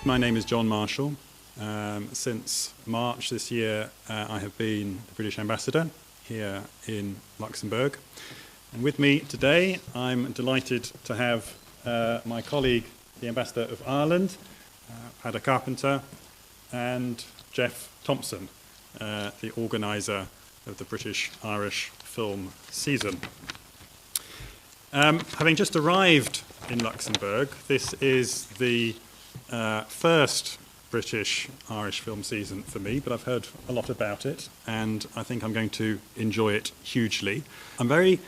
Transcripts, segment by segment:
My name is John Marshall. Since March this year, I have been the British Ambassador here in Luxembourg. And with me today, I'm delighted to have my colleague, the Ambassador of Ireland, Padda Carpenter, and Jeff Thompson, the organiser of the British-Irish film season. Having just arrived in Luxembourg, this is the first British-Irish film season for me, but I've heard a lot about it, and I think I'm going to enjoy it hugely. I'm very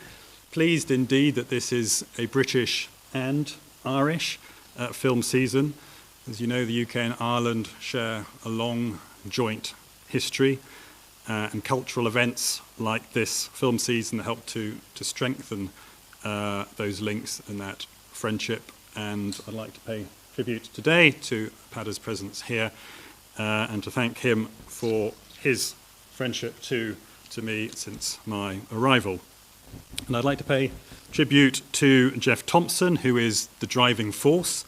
pleased indeed that this is a British and Irish film season. As you know, the UK and Ireland share a long joint history, and cultural events like this film season help to strengthen those links and that friendship. And I'd like to pay tribute today to Padda's presence here and to thank him for his friendship to me since my arrival. And I'd like to pay tribute to Jeff Thompson, who is the driving force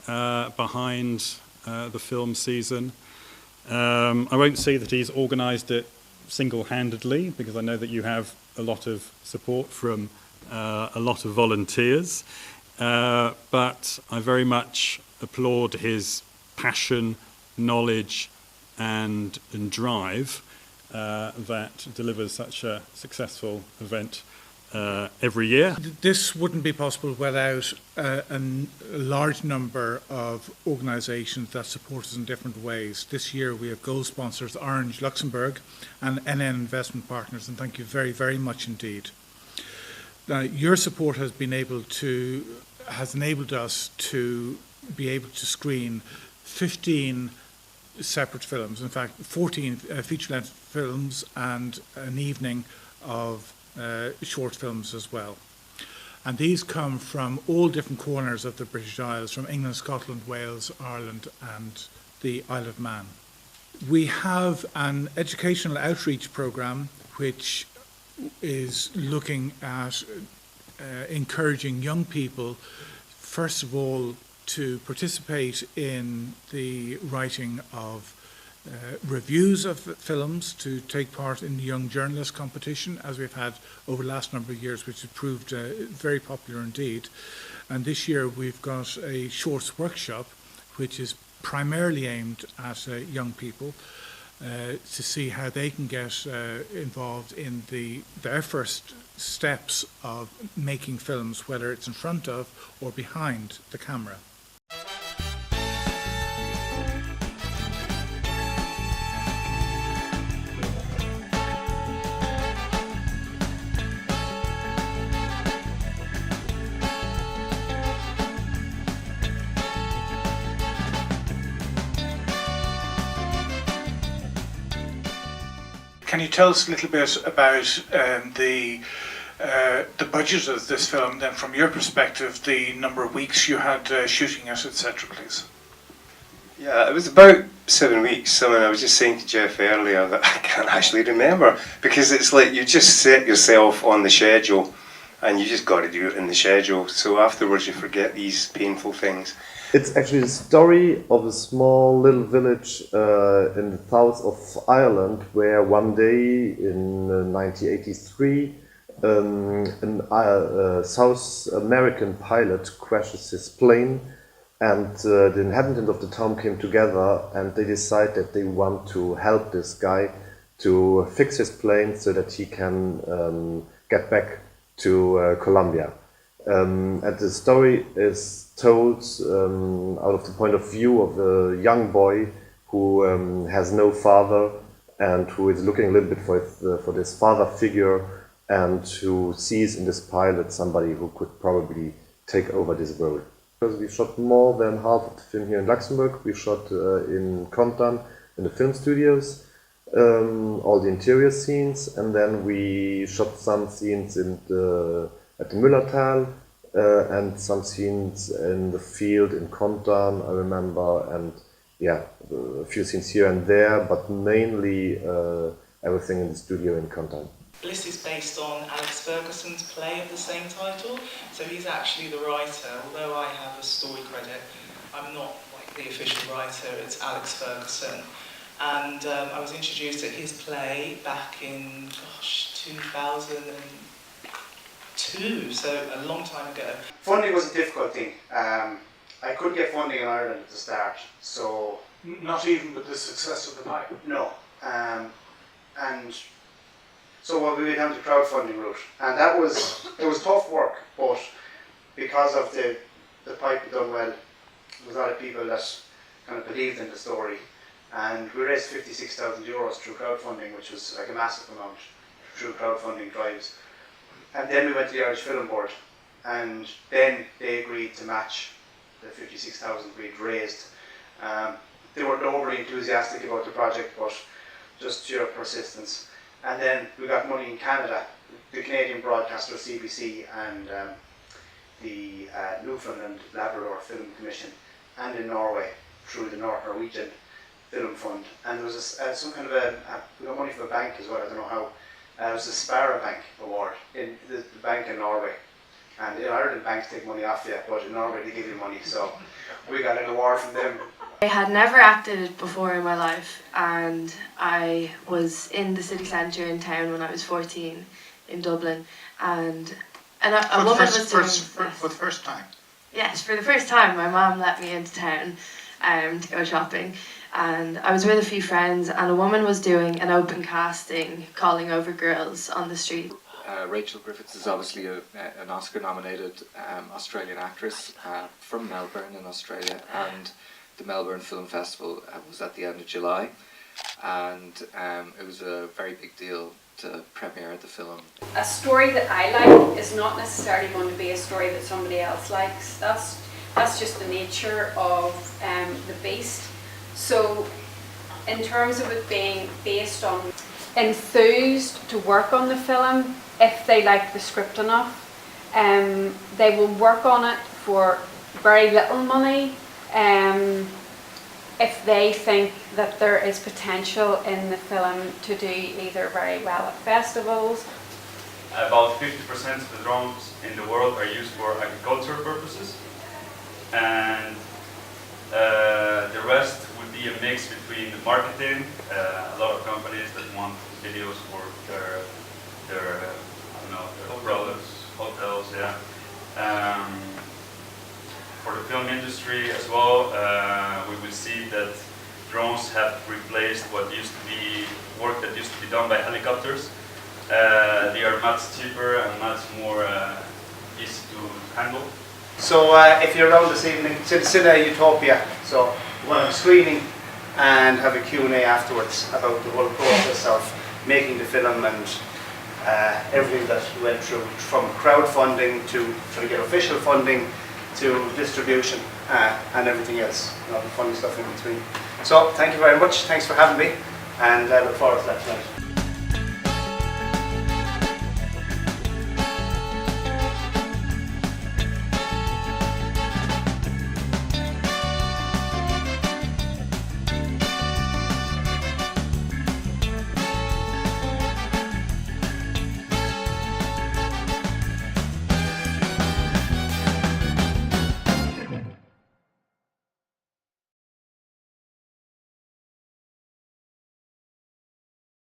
behind the film season. I won't say that he's organised it single-handedly, because I know that you have a lot of support from a lot of volunteers, but I very much applaud his passion, knowledge and drive that delivers such a successful event every year. This wouldn't be possible without a large number of organisations that support us in different ways. This year we have gold sponsors Orange Luxembourg and NN Investment Partners, and thank you very, very much indeed. Your support has enabled us to be able to screen 15 separate films, in fact 14 feature-length films and an evening of short films as well. And these come from all different corners of the British Isles, from England, Scotland, Wales, Ireland and the Isle of Man. We have an educational outreach programme which is looking at encouraging young people, first of all, to participate in the writing of reviews of films, to take part in the Young Journalist competition, as we've had over the last number of years, which has proved very popular indeed. And this year we've got a shorts workshop, which is primarily aimed at young people, to see how they can get involved in their first steps of making films, whether it's in front of or behind the camera. Can you tell us a little bit about the budget of this film, then from your perspective, the number of weeks you had shooting it, etc., please? Yeah, it was about 7 weeks. I mean, I was just saying to Jeff earlier that I can't actually remember, because it's like you just set yourself on the schedule and you just got to do it in the schedule. So afterwards you forget these painful things. It's actually the story of a small little village in the south of Ireland, where one day in 1983 a South American pilot crashes his plane, and the inhabitants of the town came together and they decide that they want to help this guy to fix his plane so that he can get back to Colombia. And the story is told out of the point of view of a young boy who has no father and who is looking a little bit for this father figure, and who sees in this pilot somebody who could probably take over this role. Because we shot more than half of the film here in Luxembourg. We shot in Contan in the film studios, all the interior scenes, and then we shot some scenes at the Müllertal, and some scenes in the field in Contan, I remember, and yeah, a few scenes here and there, but mainly everything in the studio in Contan. Bliss is based on Alex Ferguson's play of the same title, so he's actually the writer. Although I have a story credit, I'm not like the official writer, it's Alex Ferguson. And I was introduced to his play back in, 2002, so a long time ago. Funding was a difficult thing. I couldn't get funding in Ireland at the start, so... Not even with the success of the pipe. No. And so we went down the crowdfunding route, and it was tough work, but because of the pipe had done well, there was a lot of people that kind of believed in the story, and we raised €56,000 through crowdfunding, which was like a massive amount through crowdfunding drives. And then we went to the Irish Film Board, and then they agreed to match the 56,000 we'd raised. They weren't overly enthusiastic about the project, but just sheer persistence. And then we got money in Canada, the Canadian broadcaster CBC and the Newfoundland Labrador Film Commission, and in Norway through the North Norwegian Film Fund. And there was some kind of we got money from a bank as well, I don't know how. It was a Spara Bank award in the bank in Norway. And in Ireland, banks take money off you, but in Norway they give you money, so we got an award from them. I had never acted before in my life, and I was in the city centre in town when I was 14 in Dublin, and a woman was doing for the first time. Yes, for the first time, my mum let me into town to go shopping, and I was with a few friends, and a woman was doing an open casting, calling over girls on the street. Rachel Griffiths is obviously an Oscar-nominated Australian actress from Melbourne in Australia, and the Melbourne Film Festival was at the end of July, and it was a very big deal to premiere the film. A story that I like is not necessarily going to be a story that somebody else likes. That's just the nature of the beast. So in terms of it being based on enthused to work on the film, if they like the script enough, they will work on it for very little money. If they think that there is potential in the film to do either very well at festivals. About 50% of the drones in the world are used for agricultural purposes, and the rest would be a mix between marketing, a lot of companies that want videos for their products, hotels, yeah. For the film industry as well, we will see that drones have replaced what used to be work that used to be done by helicopters. They are much cheaper and much more easy to handle. So if you're around this evening, Cine Utopia, so we'll have a screening and have a Q&A afterwards about the whole process of making the film and everything that we went through, from crowdfunding to trying to get official funding to distribution and everything else, the funny stuff in between. So thank you very much, thanks for having me, and I look forward to that tonight.